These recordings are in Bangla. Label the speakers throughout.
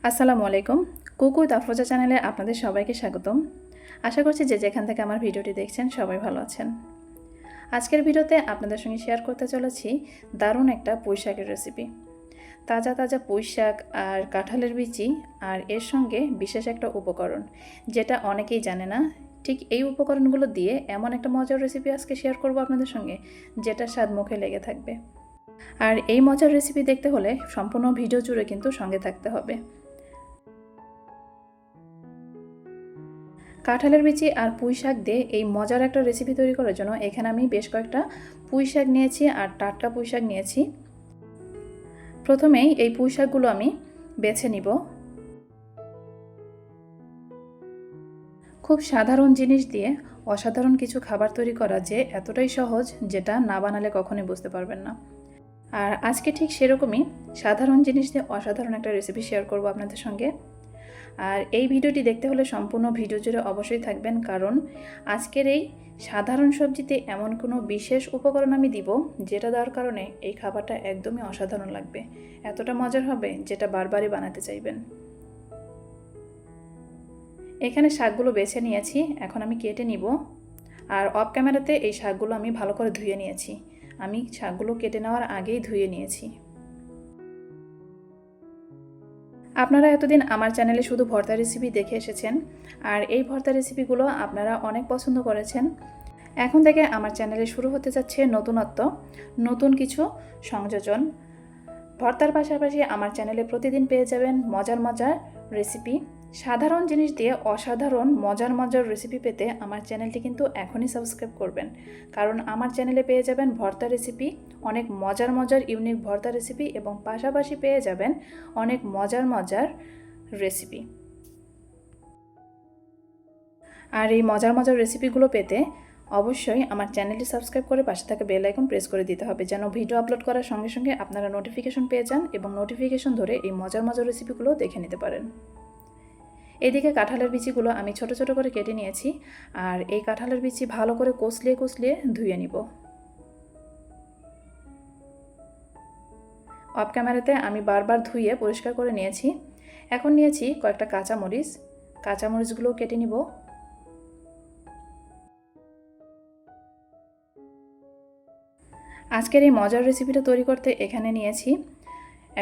Speaker 1: আসসালামু আলাইকুম। কুকু তাফরোজা চ্যানেলে আপনাদের সবাইকে স্বাগতম। আশা করছি যে যেখান থেকে আমার ভিডিওটি দেখছেন সবাই ভালো আছেন। আজকের ভিডিওতে আপনাদের সঙ্গে শেয়ার করতে চলেছি দারুণ একটা পুঁই শাকের রেসিপি। তাজা তাজা পুঁই শাক আর কাঁঠালের বিচি আর এর সঙ্গে বিশেষ একটা উপকরণ যেটা অনেকেই জানে না। ঠিক এই উপকরণগুলো দিয়ে এমন একটা মজার রেসিপি আজকে শেয়ার করব আপনাদের সঙ্গে, যেটা স্বাদ মুখে লেগে থাকবে। আর এই মজার রেসিপি দেখতে হলে সম্পূর্ণ ভিডিও জুড়ে কিন্তু সঙ্গে থাকতে হবে। কাঁঠালের বিচি আর পুঁই শাক দিয়ে এই মজার একটা রেসিপি তৈরি করার জন্য এখানে আমি বেশ কয়েকটা পুঁই শাক নিয়েছি আর টাটকা পুঁই শাক নিয়েছি। প্রথমেই এই পুঁই শাকগুলো আমি বেছে নিব। খুব সাধারণ জিনিস দিয়ে অসাধারণ কিছু খাবার তৈরি করা যে এতটাই সহজ, যেটা না বানালে কখনোই বুঝতে পারবেন না। আর আজকে ঠিক সেরকমই সাধারণ জিনিস দিয়ে অসাধারণ একটা রেসিপি শেয়ার করব আপনাদের সঙ্গে। আর এই ভিডিওটি দেখতে হলে সম্পূর্ণ ভিডিও জুড়ে অবশ্যই থাকবেন, কারণ আজকের এই সাধারণ সবজিতে এমন কোনো বিশেষ উপকরণ আমি দিব যেটা দেওয়ার কারণে এই খাবারটা একদমই অসাধারণ লাগবে, এতটা মজার হবে যেটা বারবারই বানাতে চাইবেন। এখানে শাকগুলো বেছে নিয়েছি, এখন আমি কেটে নিব। আর অফ ক্যামেরাতে এই শাকগুলো আমি ভালো করে ধুয়ে নিয়েছি। আমি শাকগুলো কেটে নেওয়ার আগেই ধুয়ে নিয়েছি। আপনারা এতদিন আমার চ্যানেলে শুধু ভর্তা রেসিপি দেখে এসেছেন, আর এই ভর্তা রেসিপিগুলো আপনারা অনেক পছন্দ করেছেন। এখন থেকে আমার চ্যানেলে শুরু হতে যাচ্ছে নতুনত্ব, নতুন কিছু সংযোজন। ভর্তার পাশাপাশি আমার চ্যানেলে প্রতিদিন পেয়ে যাবেন মজার মজার রেসিপি। সাধারণ জিনিস দিয়ে অসাধারণ মজার মজার রেসিপি পেতে আমার চ্যানেলটি কিন্তু এখনই সাবস্ক্রাইব করবেন, কারণ আমার চ্যানেলে পেয়ে যাবেন ভর্তা রেসিপি, অনেক মজার মজার ইউনিক ভর্তা রেসিপি, এবং পাশাপাশি পেয়ে যাবেন অনেক মজার মজার রেসিপি। আর এই মজার মজার রেসিপিগুলো পেতে অবশ্যই আমার চ্যানেলটি সাবস্ক্রাইব করে পাশে থাকা বেল আইকন প্রেস করে দিতে হবে, যেন ভিডিও আপলোড করার সঙ্গে সঙ্গে আপনারা নোটিফিকেশন পেয়ে যান এবং নোটিফিকেশন ধরে এই মজার মজার রেসিপিগুলো দেখে নিতে পারেন। এদিকে কাঁঠালের বিচিগুলো আমি ছোট ছোট করে কেটে নিয়েছি, আর এই কাঁঠালের বিচি ভালো করে কষলিয়ে কষলিয়ে ধুয়ে নিব। অফ ক্যামেরাতে আমি বারবার ধুয়ে পরিষ্কার করে নিয়েছি। এখন নিয়েছি কয়েকটা কাঁচামরিচ, কাঁচামরিচগুলো কেটে নিব। আজকের এই মজার রেসিপিটা তৈরি করতে এখানে নিয়েছি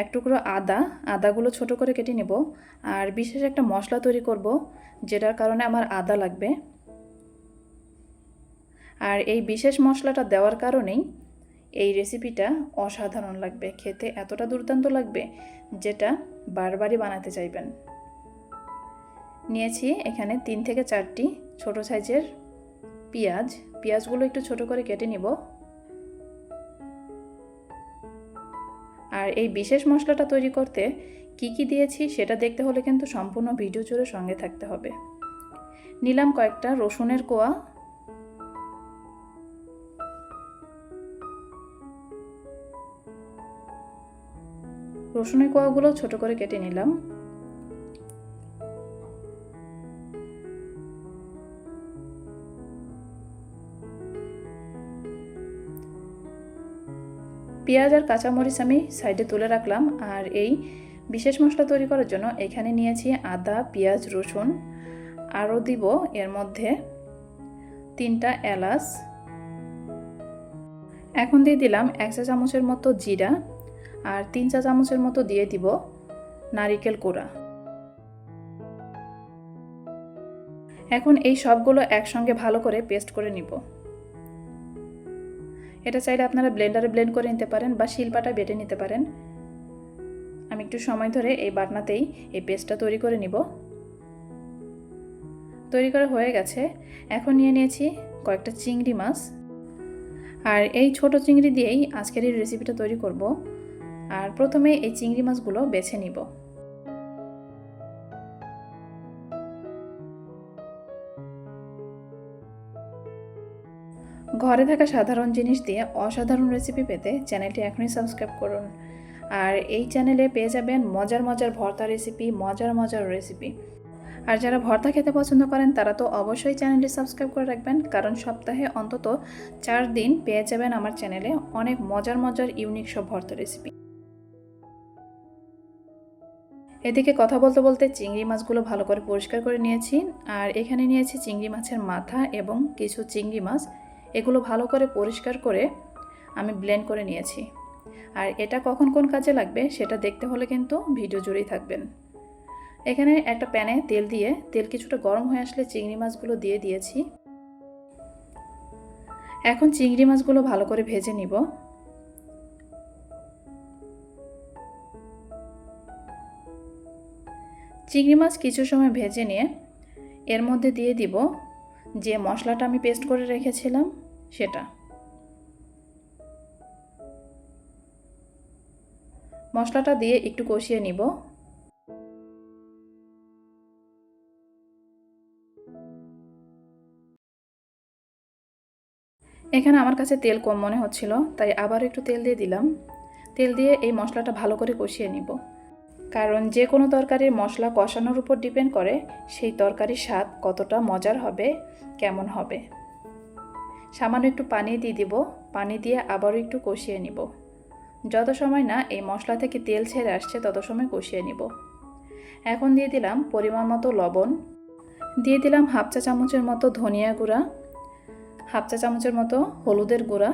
Speaker 1: এক টুকরো আদা, আদাগুলো ছোট করে কেটে নেব। আর বিশেষ একটা মশলা তৈরি করব যেটার কারণে আমার আদা লাগবে। আর এই বিশেষ মশলাটা দেওয়ার কারণেই এই রেসিপিটা অসাধারণ লাগবে, খেতে এতটা দুর্দান্ত লাগবে যেটা বারবারই বানাতে চাইবেন। নিয়েছি এখানে 3 থেকে 4টি ছোট সাইজের পেঁয়াজ, পেঁয়াজগুলো একটু ছোট করে কেটে নিব। আর এই বিশেষ মশলাটা তৈরি করতে কি কি দিয়েছি সেটা দেখতে হলে কিন্তু সম্পূর্ণ ভিডিও জুড়ে সঙ্গে থাকতে হবে। নিলাম কয়েকটা রসুনের কোয়া, রসুনের কোয়াগুলো ছোট করে কেটে নিলাম। পেঁয়াজ আর কাঁচামরিচ আমি সাইডে তুলে রাখলাম। আর এই বিশেষ মশলা তৈরি করার জন্য এখানে নিয়েছি আদা, পেঁয়াজ, রসুন, আরও দিব এর মধ্যে 3টা এলাচ। এখন দিয়ে দিলাম 1 চা চামচের মতো জিরা, আর 3 চা চামচের মতো দিয়ে দিব নারিকেল কোড়া। এখন এই সবগুলো একসঙ্গে ভালো করে পেস্ট করে নিব। এটা চাইলে আপনারা ব্লেন্ডারে ব্লেন্ড করে নিতে পারেন বা শিলপাটায় বেটে নিতে পারেন। আমি একটু সময় ধরে এই বাটনাতেই এই পেস্টটা তৈরি করে নিব। তৈরি করা হয়ে গেছে। এখন নিয়ে নিয়েছি কয়েকটা চিংড়ি মাছ, আর এই ছোট চিংড়ি দিয়েই আজকের এই রেসিপিটা তৈরি করব। আর প্রথমে এই চিংড়ি মাছগুলো বেছে নিব। ঘরে থাকা সাধারণ জিনিস দিয়ে অসাধারণ রেসিপি পেতে চ্যানেলটি এখনই সাবস্ক্রাইব করুন। আর এই চ্যানেলে পেয়ে যাবেন মজার মজার ভর্তা রেসিপি, মজার মজার রেসিপি। আর যারা ভর্তা খেতে পছন্দ করেন তারা তো অবশ্যই চ্যানেলটি সাবস্ক্রাইব করে রাখবেন, কারণ সপ্তাহে অন্তত 4 দিন পেয়ে যাবেন আমার চ্যানেলে অনেক মজার মজার ইউনিক সব ভর্তা রেসিপি। এদিকে কথা বলতে বলতে চিংড়ি মাছগুলো ভালো করে পরিষ্কার করে নিয়েছি। আর এখানে নিয়েছি চিংড়ি মাছের মাথা এবং কিছু চিংড়ি মাছ। এগুলো ভালো করে পরিষ্কার করে আমি ব্লেন্ড করে নিয়েছি। আর এটা কখন কোন কাজে লাগবে সেটা দেখতে হলে কিন্তু ভিডিও জুড়েই থাকবেন। এখানে একটা প্যানে তেল দিয়ে তেল কিছুটা গরম হয়ে আসলে চিংড়ি মাছগুলো দিয়ে দিয়েছি। এখন চিংড়ি মাছগুলো ভালো করে ভেজে নিব। চিংড়ি মাছ কিছু সময় ভেজে নিয়ে এর মধ্যে দিয়ে দিব যে মশলাটা আমি পেস্ট করে রেখেছিলাম সেটা। মশলাটা দিয়ে একটু কষিয়ে নিব। এখানে আমার কাছে তেল কম মনে হচ্ছিল, তাই আবার একটু তেল দিয়ে দিলাম। তেল দিয়ে এই মশলাটা ভালো করে কষিয়ে নিব, কারণ যে কোনো তরকারির মশলা কষানোর উপর ডিপেন্ড করে সেই তরকারির স্বাদ কতটা মজার হবে, কেমন হবে। সামান্য একটু পানি দিয়ে দিব, পানি দিয়ে আবারও একটু কষিয়ে নিব। যত সময় না এই মশলা থেকে তেল ছেড়ে আসছে তত সময় কষিয়ে নিব। এখন দিয়ে দিলাম পরিমাণ মতো লবণ, দিয়ে দিলাম হাফ চা চামচের মতো ধনিয়া গুঁড়া, হাফ চা চামচের মতো হলুদের গুঁড়া,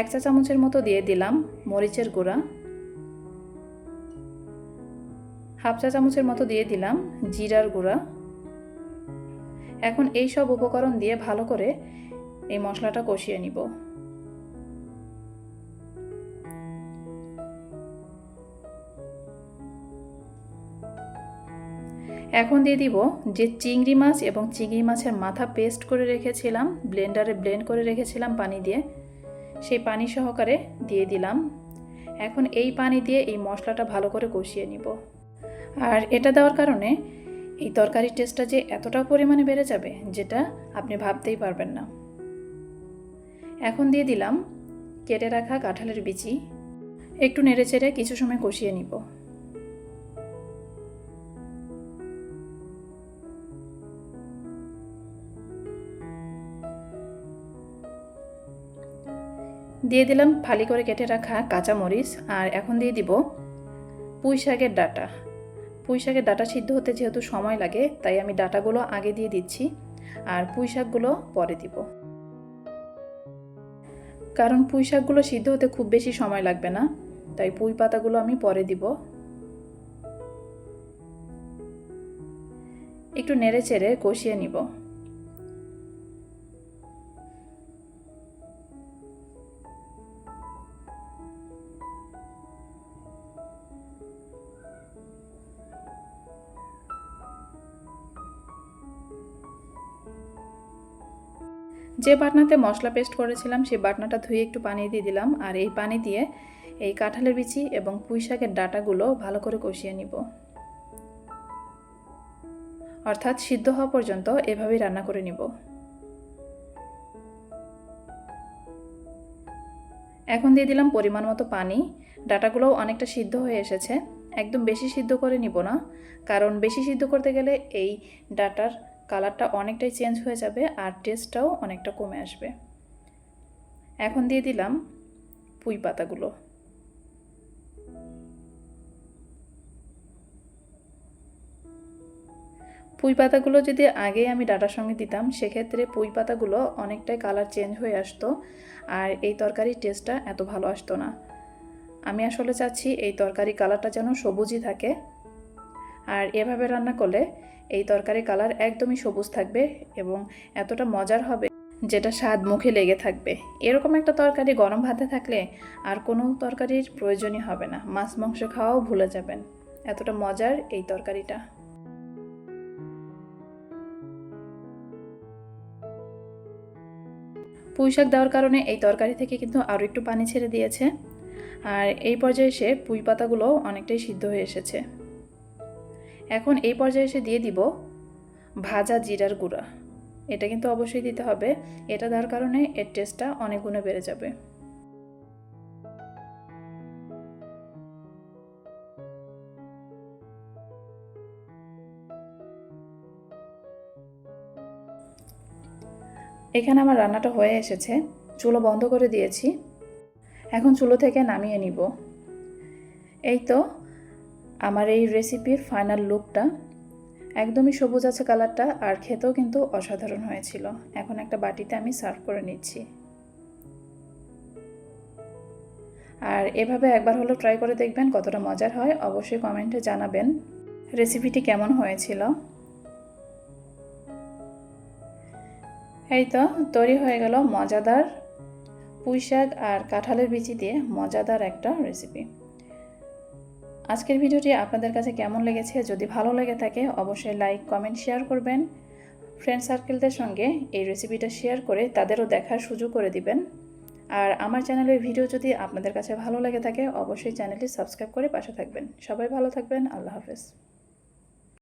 Speaker 1: 1 চা চামচের মতো দিয়ে দিলাম মরিচের গুঁড়া, হাফ চা চামচের মতো দিয়ে দিলাম জিরার গুঁড়া। এখন এই সব উপকরণ দিয়ে ভালো করে এই মশলাটা কষিয়ে নিব। এখন দিয়ে দিব যে চিংড়ি মাছ এবং চিংড়ি মাছের মাথা পেস্ট করে রেখেছিলাম, ব্লেন্ডারে ব্লেন্ড করে রেখেছিলাম পানি দিয়ে, সেই পানি সহকারে দিয়ে দিলাম। এখন এই পানি দিয়ে এই মশলাটা ভালো করে কষিয়ে নিব। আর এটা দেওয়ার কারণে এই তরকারির টেস্টটা যে এতটা পরিমাণে বেড়ে যাবে যেটা আপনি ভাবতেই পারবেন না। এখন দিয়ে দিলাম কেটে রাখা কাঁঠালের বিচি, একটু নেড়েচেড়ে কিছু সময় কষিয়ে নিব। দিয়ে দিলাম ফালি করে কেটে রাখা কাঁচামরিচ। আর এখন দিয়ে দিব পুঁই শাকের ডাঁটা। পুঁই শাকের ডাঁটা সিদ্ধ হতে যেহেতু সময় লাগে, তাই আমি ডাঁটাগুলো আগে দিয়ে দিচ্ছি আর পুঁই শাকগুলো পরে দিব, কারণ পুঁই শাকগুলো সিদ্ধ হতে খুব বেশি সময় লাগবে না, তাই পুঁই পাতাগুলো আমি পরে দিব। একটু নেড়ে চেড়ে কষিয়ে নিব। যে বাটনাতে মশলা পেস্ট করেছিলাম সেই বাটনাটা ধুয়ে একটু পানি দিয়ে দিলাম। আর এই পানি দিয়ে এই কাঁঠালের বিচি এবং পুঁই শাকের ডাঁটাগুলো ভালো করে কষিয়ে নিব, অর্থাৎ সিদ্ধ হওয়া পর্যন্ত এভাবেই রান্না করে নিব। এখন দিয়ে দিলাম পরিমাণ মতো পানি। ডাঁটাগুলোও অনেকটা সিদ্ধ হয়ে এসেছে, একদম বেশি সিদ্ধ করে নিব না, কারণ বেশি সিদ্ধ করতে গেলে এই ডাঁটার কালারটা অনেকটাই চেঞ্জ হয়ে যাবে আর টেস্টটাও অনেকটা কমে আসবে। এখন দিয়ে দিলাম পুঁই পাতাগুলো। পুঁই পাতাগুলো যদি আগে আমি ডাঁটার সঙ্গে দিতাম সেক্ষেত্রে পুঁই পাতাগুলো অনেকটাই কালার চেঞ্জ হয়ে আসতো আর এই তরকারির টেস্টটা এত ভালো আসতো না। আমি আসলে চাচ্ছি এই তরকারি কালারটা যেন সবুজই থাকে, আর এভাবে রান্না করলে এই তরকারি কালার একদমই সবুজ থাকবে এবং এতটা মজার হবে যেটা স্বাদ মুখে লেগে থাকবে। এরকম একটা তরকারি গরম ভাতে থাকলে আর কোনো তরকারির প্রয়োজনই হবে না, মাছ মাংস খাওয়াও ভুলে যাবেন, এতটা মজার এই তরকারিটা। পুঁই শাক দেওয়ার কারণে এই তরকারি থেকে কিন্তু আরও একটু পানি ছেড়ে দিয়েছে আর এই পর্যায়ে এসে পুঁই পাতাগুলো অনেকটাই সিদ্ধ হয়ে এসেছে। এখন এই পর্যায়ে এসে দিয়ে দিব ভাজা জিরার গুঁড়া। এটা কিন্তু অবশ্যই দিতে হবে, এটা দেওয়ার কারণে এর টেস্টটা অনেক গুণে বেড়ে যাবে। এখানে আমার রান্নাটা হয়ে এসেছে, চুলো বন্ধ করে দিয়েছি। এখন চুলো থেকে নামিয়ে নিব। এই তো আমার এই রেসিপির ফাইনাল লুকটা। একদমই সবুজ আছে কালারটা, আর খেতেও কিন্তু অসাধারণ হয়েছিল। এখন একটা বাটিতে আমি সার্ভ করে নিচ্ছি। আর এভাবে একবার হলো ট্রাই করে দেখবেন কতটা মজার হয়। অবশ্যই কমেন্টে জানাবেন রেসিপিটি কেমন হয়েছিল। এই তো তৈরি হয়ে গেল মজাদার পুঁইশাক আর কাঁঠালের বিচি দিয়ে মজাদার একটা রেসিপি। আজকের ভিডিওটি আপনাদের কাছে কেমন লেগেছে? যদি ভালো লেগে থাকে অবশ্যই লাইক, কমেন্ট, শেয়ার করবেন। ফ্রেন্ড সার্কেলদের সঙ্গে এই রেসিপিটা শেয়ার করে তাদেরও দেখার সুযোগ করে দিবেন। আর আমার চ্যানেলের ভিডিও যদি আপনাদের কাছে ভালো লেগে থাকে অবশ্যই চ্যানেলটি সাবস্ক্রাইব করে পাশে থাকবেন। সবাই ভালো থাকবেন। আল্লাহ হাফেজ।